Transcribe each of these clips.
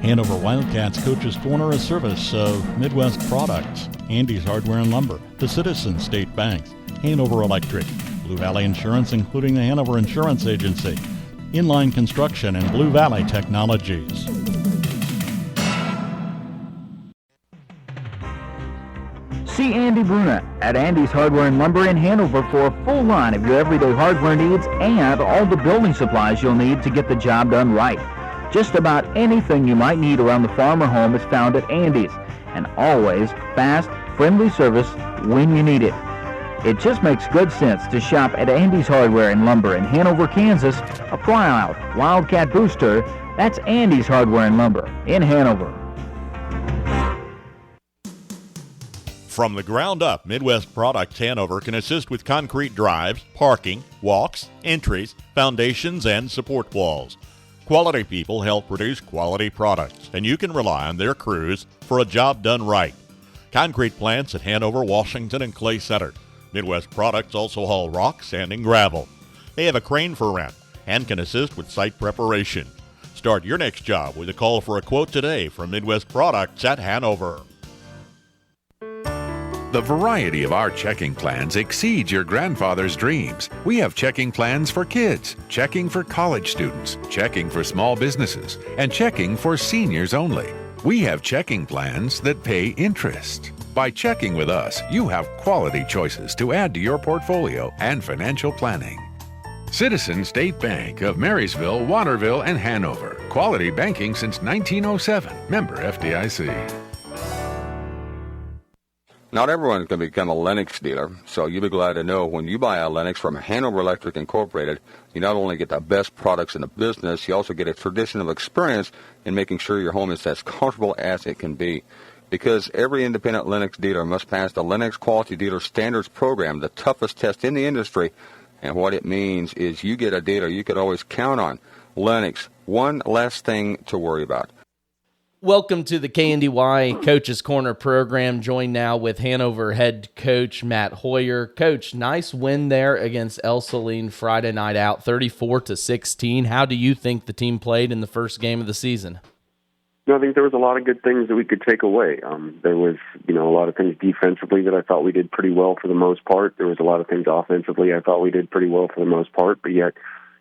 Hanover Wildcats Coach's Corner, a service of Midwest Products, Andy's Hardware and Lumber, the Citizens State Bank, Hanover Electric, Blue Valley Insurance, including the Hanover Insurance Agency, Inline Construction, and Blue Valley Technologies. See Andy Bruna at Andy's Hardware and Lumber in Hanover for a full line of your everyday hardware needs and all the building supplies you'll need to get the job done right. Just about anything you might need around the farm or home is found at Andy's, and always fast, friendly service when you need it. It just makes good sense to shop at Andy's Hardware and Lumber in Hanover, Kansas, a proud Wildcat booster. That's Andy's Hardware and Lumber in Hanover. From the ground up, Midwest Products Hanover can assist with concrete drives, parking, walks, entries, foundations, and support walls. Quality people help produce quality products, and you can rely on their crews for a job done right. Concrete plants at Hanover, Washington, and Clay Center. Midwest Products also haul rock, sand, and gravel. They have a crane for rent and can assist with site preparation. Start your next job with a call for a quote today from Midwest Products at Hanover. The variety of our checking plans exceeds your grandfather's dreams. We have checking plans for kids, checking for college students, checking for small businesses, and checking for seniors only. We have checking plans that pay interest. By checking with us, you have quality choices to add to your portfolio and financial planning. Citizens State Bank of Marysville, Waterville, and Hanover. Quality banking since 1907. Member FDIC. Not everyone's going to become a Lennox dealer, so you'll be glad to know when you buy a Lennox from Hanover Electric Incorporated, you not only get the best products in the business, you also get a tradition of experience in making sure your home is as comfortable as it can be. Because every independent Lennox dealer must pass the Lennox Quality Dealer Standards Program, the toughest test in the industry. And what it means is you get a dealer you could always count on. Lennox, one less thing to worry about. Welcome to the KNDY Coach's Corner program. Joined now with Hanover head coach Matt Hoyer. Coach, nice win there against El Saline Friday night out, 34-16. How do you think the team played in the first game of the season? I think there was a lot of good things that we could take away. There was, a lot of things defensively that I thought we did pretty well for the most part. There was a lot of things offensively I thought we did pretty well for the most part. But yet,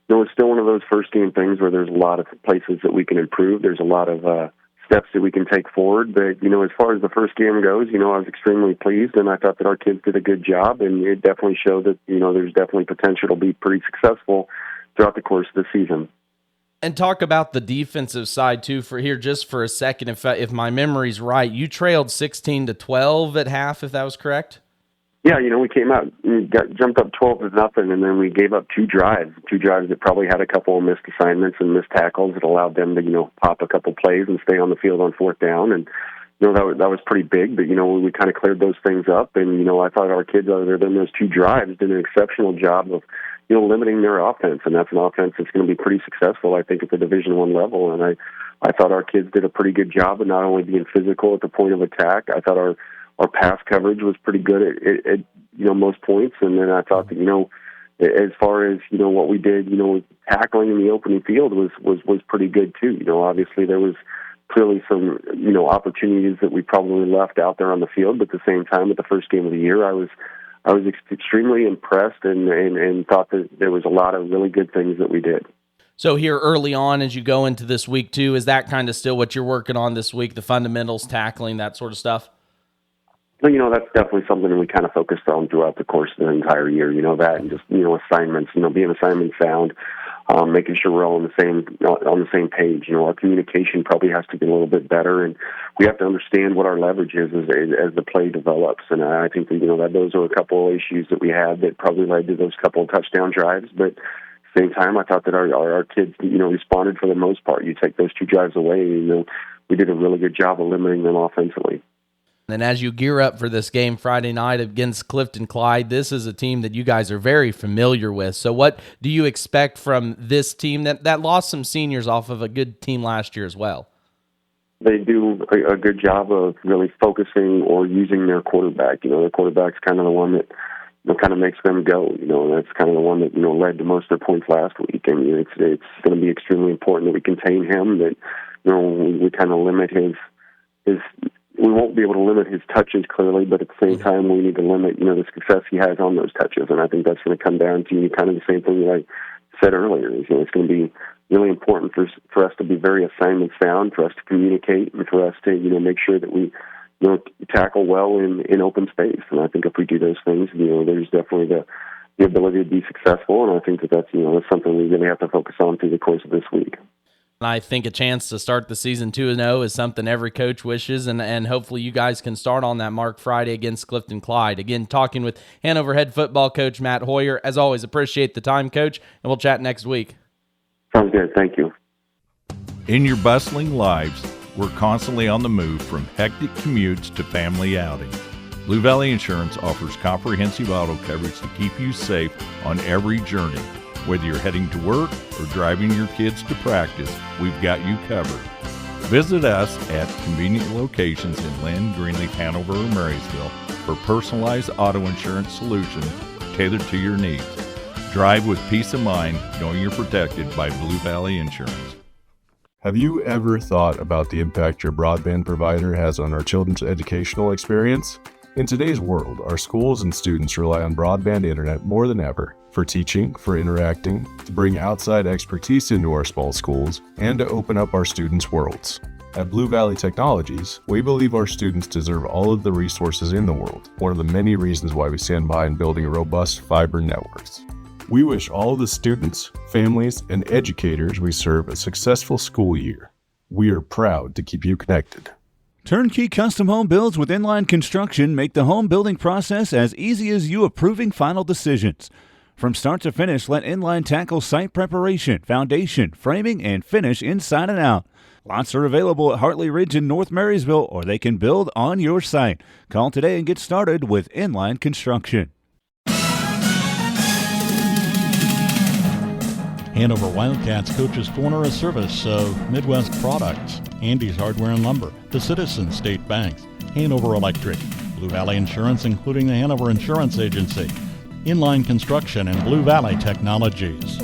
it was still one of those first game things where there's a lot of places that we can improve. There's a lot of steps that we can take forward. But, as far as the first game goes, I was extremely pleased, and I thought that our kids did a good job, and it definitely showed that, there's definitely potential to be pretty successful throughout the course of the season. And talk about the defensive side, too, for a second. If my memory's right, you trailed 16-12 at half, if that was correct? Yeah, we came out and jumped up 12-0, and then we gave up two drives that probably had a couple of missed assignments and missed tackles that allowed them to, pop a couple plays and stay on the field on fourth down. And, that was pretty big, but, we kind of cleared those things up. And, I thought our kids, other than those two drives, did an exceptional job of, limiting their offense. And that's an offense that's going to be pretty successful, I think, at the Division I level. And I thought our kids did a pretty good job of not only being physical at the point of attack. I thought our pass coverage was pretty good at most points. And then I thought that, as far as, what we did, tackling in the opening field was pretty good too. Obviously there was clearly some, opportunities that we probably left out there on the field, but at the same time, at the first game of the year, I was extremely impressed and thought that there was a lot of really good things that we did. So here early on, as you go into this week too, is that kind of still what you're working on this week, the fundamentals, tackling, that sort of stuff? Well, that's definitely something that we kind of focused on throughout the course of the entire year, that and just, assignments, being assignment sound, making sure we're all on the same page. Our communication probably has to be a little bit better, and we have to understand what our leverage is as the play develops. And I think that, that those are a couple of issues that we had that probably led to those couple of touchdown drives. But at the same time, I thought that our kids, responded for the most part. You take those two drives away, we did a really good job of limiting them offensively. And as you gear up for this game Friday night against Clifton Clyde, this is a team that you guys are very familiar with. So what do you expect from this team that lost some seniors off of a good team last year as well? They do a good job of really focusing or using their quarterback. The quarterback's kind of the one that kind of makes them go. That's kind of the one that led to most of their points last week. And it's going to be extremely important that we contain him, that we kind of limit his. We won't be able to limit his touches clearly, but at the same time, we need to limit, the success he has on those touches. And I think that's going to come down to kind of the same thing that I said earlier. Is, it's going to be really important for us to be very assignment sound, for us to communicate, and for us to, make sure that we, tackle well in open space. And I think if we do those things, there's definitely the ability to be successful. And I think that's something we really have to focus on through the course of this week. I think a chance to start the season 2-0 is something every coach wishes, and hopefully you guys can start on that mark Friday against Clifton Clyde. Again, talking with Hanover head football coach Matt Hoyer. As always, appreciate the time, Coach, and we'll chat next week. Sounds good. Thank you. In your bustling lives, we're constantly on the move from hectic commutes to family outings. Blue Valley Insurance offers comprehensive auto coverage to keep you safe on every journey. Whether you're heading to work or driving your kids to practice, we've got you covered. Visit us at convenient locations in Lynn, Greenleaf, Hanover, or Marysville for personalized auto insurance solutions tailored to your needs. Drive with peace of mind knowing you're protected by Blue Valley Insurance. Have you ever thought about the impact your broadband provider has on our children's educational experience? In today's world, our schools and students rely on broadband internet more than ever for teaching, for interacting, to bring outside expertise into our small schools, and to open up our students' worlds. At Blue Valley Technologies, we believe our students deserve all of the resources in the world, one of the many reasons why we stand behind building robust fiber networks. We wish all the students, families, and educators we serve a successful school year. We are proud to keep you connected. Turnkey custom home builds with Inline Construction make the home building process as easy as you approving final decisions. From start to finish, let Inline tackle site preparation, foundation, framing, and finish inside and out. Lots are available at Hartley Ridge in North Marysville, or they can build on your site. Call today and get started with Inline Construction. Hanover Wildcats Coach's Corner, a service of Midwest Products, Andy's Hardware and Lumber, the Citizens State Banks, Hanover Electric, Blue Valley Insurance, including the Hanover Insurance Agency, Inline Construction, and Blue Valley Technologies.